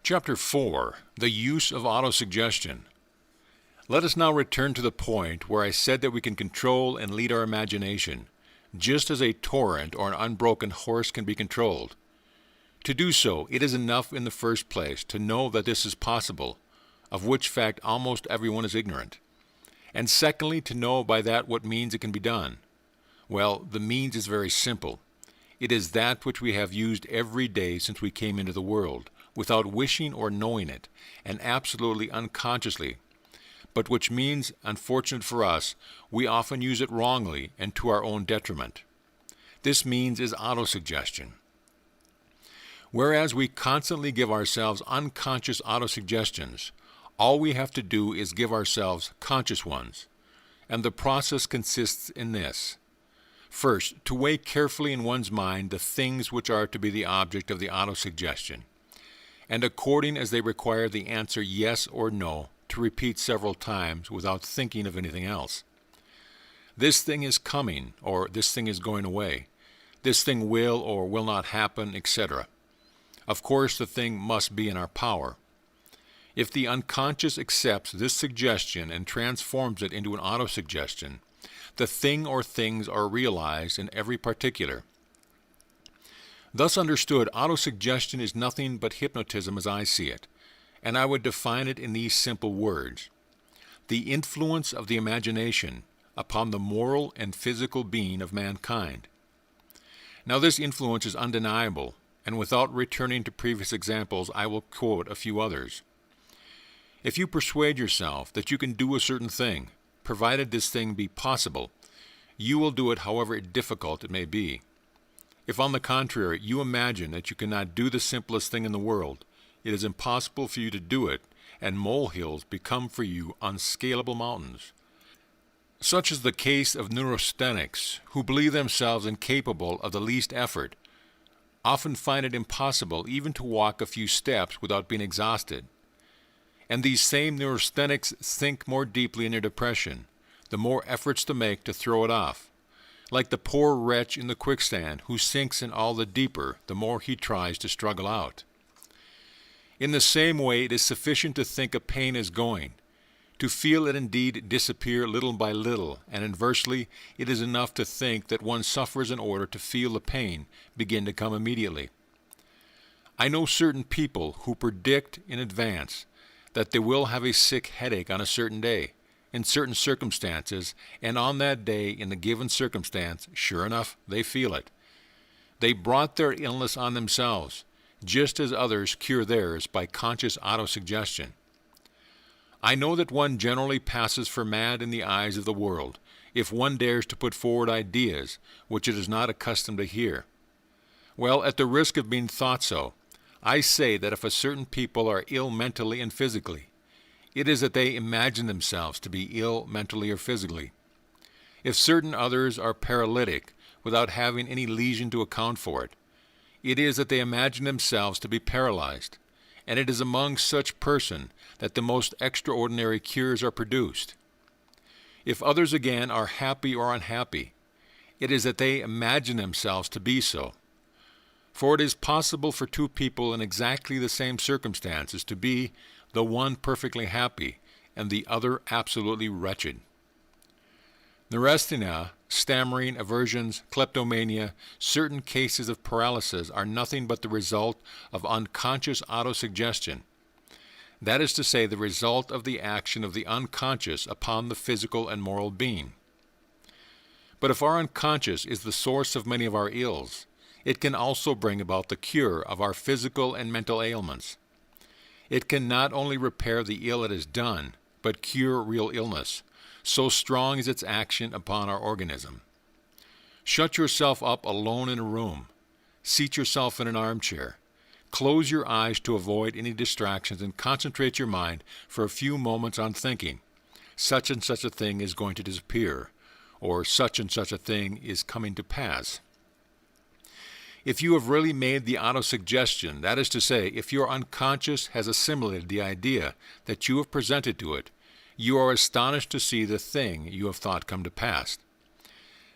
Chapter 4. The Use of Autosuggestion. Let us now return to the point where I said that we can control and lead our imagination, just as a torrent or an unbroken horse can be controlled. To do so, it is enough in the first place to know that this is possible, of which fact almost everyone is ignorant. And secondly, to know by that what means it can be done. Well, the means is very simple. It is that which we have used every day since we came into the world, without wishing or knowing it, and absolutely unconsciously, but which means, unfortunate for us, we often use it wrongly and to our own detriment. This means is autosuggestion. Whereas we constantly give ourselves unconscious autosuggestions, all we have to do is give ourselves conscious ones, and the process consists in this. First, to weigh carefully in one's mind the things which are to be the object of the autosuggestion, and according as they require the answer yes or no, to repeat several times without thinking of anything else. This thing is coming, or this thing is going away. This thing will or will not happen, etc. Of course, the thing must be in our power. If the unconscious accepts this suggestion and transforms it into an autosuggestion, the thing or things are realized in every particular. Thus understood, autosuggestion is nothing but hypnotism as I see it, and I would define it in these simple words. The influence of the imagination upon the moral and physical being of mankind. Now this influence is undeniable, and without returning to previous examples, I will quote a few others. If you persuade yourself that you can do a certain thing, provided this thing be possible, you will do it however difficult it may be. If, on the contrary, you imagine that you cannot do the simplest thing in the world, it is impossible for you to do it, and molehills become for you unscalable mountains. Such is the case of neurasthenics, who believe themselves incapable of the least effort, often find it impossible even to walk a few steps without being exhausted. And these same neurasthenics sink more deeply in their depression, the more efforts to make to throw it off, like the poor wretch in the quicksand who sinks in all the deeper the more he tries to struggle out. In the same way, it is sufficient to think a pain is going, to feel it indeed disappear little by little, and inversely, it is enough to think that one suffers in order to feel the pain begin to come immediately. I know certain people who predict in advance that they will have a sick headache on a certain day, in certain circumstances, and on that day, in the given circumstance, sure enough, they feel it. They brought their illness on themselves, just as others cure theirs by conscious autosuggestion. I know that one generally passes for mad in the eyes of the world, if one dares to put forward ideas which it is not accustomed to hear. Well, at the risk of being thought so, I say that if a certain people are ill mentally and physically, it is that they imagine themselves to be ill mentally or physically. If certain others are paralytic without having any lesion to account for it, it is that they imagine themselves to be paralyzed, and it is among such persons that the most extraordinary cures are produced. If others again are happy or unhappy, it is that they imagine themselves to be so. For it is possible for two people in exactly the same circumstances to be the one perfectly happy and the other absolutely wretched. Neurasthenia, stammering, aversions, kleptomania, certain cases of paralysis are nothing but the result of unconscious autosuggestion. That is to say, the result of the action of the unconscious upon the physical and moral being. But if our unconscious is the source of many of our ills, it can also bring about the cure of our physical and mental ailments. It can not only repair the ill it has done, but cure real illness, so strong is its action upon our organism. Shut yourself up alone in a room. Seat yourself in an armchair. Close your eyes to avoid any distractions and concentrate your mind for a few moments on thinking, such and such a thing is going to disappear, or such and such a thing is coming to pass. If you have really made the autosuggestion, that is to say, if your unconscious has assimilated the idea that you have presented to it, you are astonished to see the thing you have thought come to pass.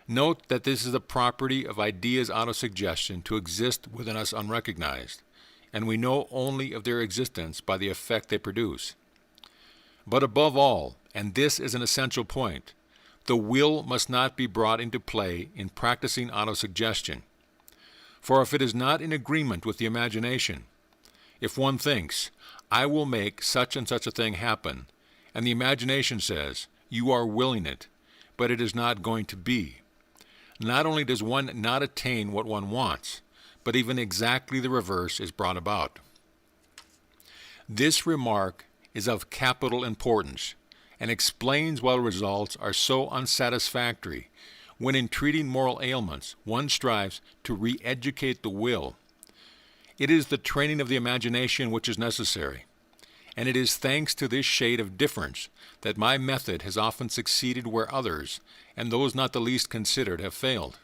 Note that this is the property of ideas autosuggestion to exist within us unrecognized. and we know only of their existence by the effect they produce. But above all, and this is an essential point, the will must not be brought into play in practicing autosuggestion. For if it is not in agreement with the imagination, if one thinks, I will make such and such a thing happen, and the imagination says, you are willing it, but it is not going to be, not only does one not attain what one wants, but even exactly the reverse is brought about. This remark is of capital importance and explains why results are so unsatisfactory when in treating moral ailments one strives to re-educate the will. It is the training of the imagination which is necessary, and it is thanks to this shade of difference that my method has often succeeded where others, and those not the least considered, have failed.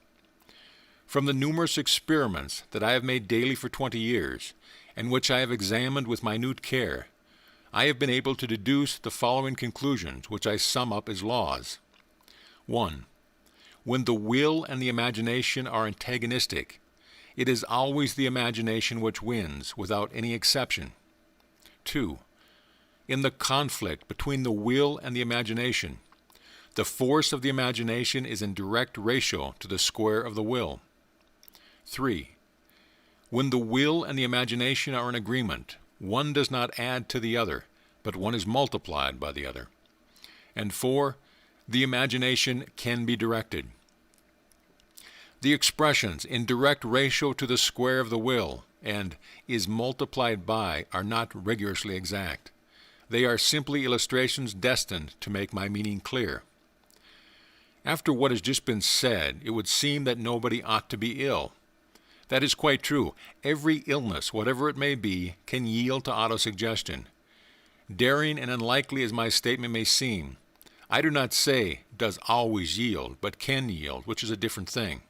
From the numerous experiments that I have made daily for 20 years, and which I have examined with minute care, I have been able to deduce the following conclusions, which I sum up as laws. 1. When the will and the imagination are antagonistic, it is always the imagination which wins, without any exception. 2. In the conflict between the will and the imagination, the force of the imagination is in direct ratio to the square of the will. 3. When the will and the imagination are in agreement, one does not add to the other, but one is multiplied by the other. And 4. The imagination can be directed. The expressions in direct ratio to the square of the will and is multiplied by are not rigorously exact. They are simply illustrations destined to make my meaning clear. After what has just been said, it would seem that nobody ought to be ill. That is quite true. Every illness, whatever it may be, can yield to autosuggestion. Daring and unlikely as my statement may seem, I do not say does always yield, but can yield, which is a different thing.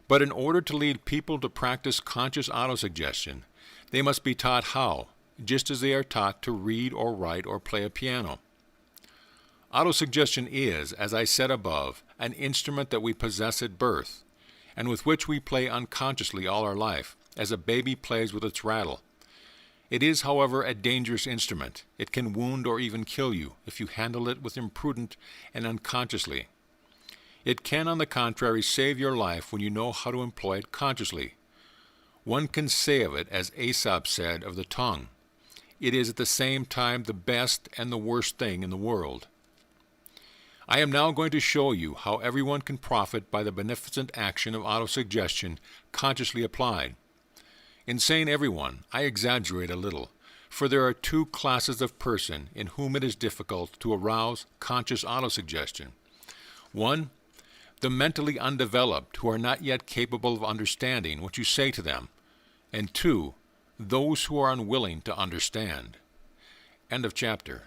But in order to lead people to practice conscious autosuggestion, they must be taught how, just as they are taught to read or write or play a piano. Autosuggestion is, as I said above, an instrument that we possess at birth, and with which we play unconsciously all our life, as a baby plays with its rattle. It is, however, a dangerous instrument. It can wound or even kill you if you handle it with imprudent and unconsciously. It can, on the contrary, save your life when you know how to employ it consciously. One can say of it, as Aesop said of the tongue, it is at the same time the best and the worst thing in the world. I am now going to show you how everyone can profit by the beneficent action of autosuggestion consciously applied. In saying everyone, I exaggerate a little, for there are two classes of person in whom it is difficult to arouse conscious autosuggestion. 1. The mentally undeveloped who are not yet capable of understanding what you say to them, and 2. Those who are unwilling to understand. End of chapter.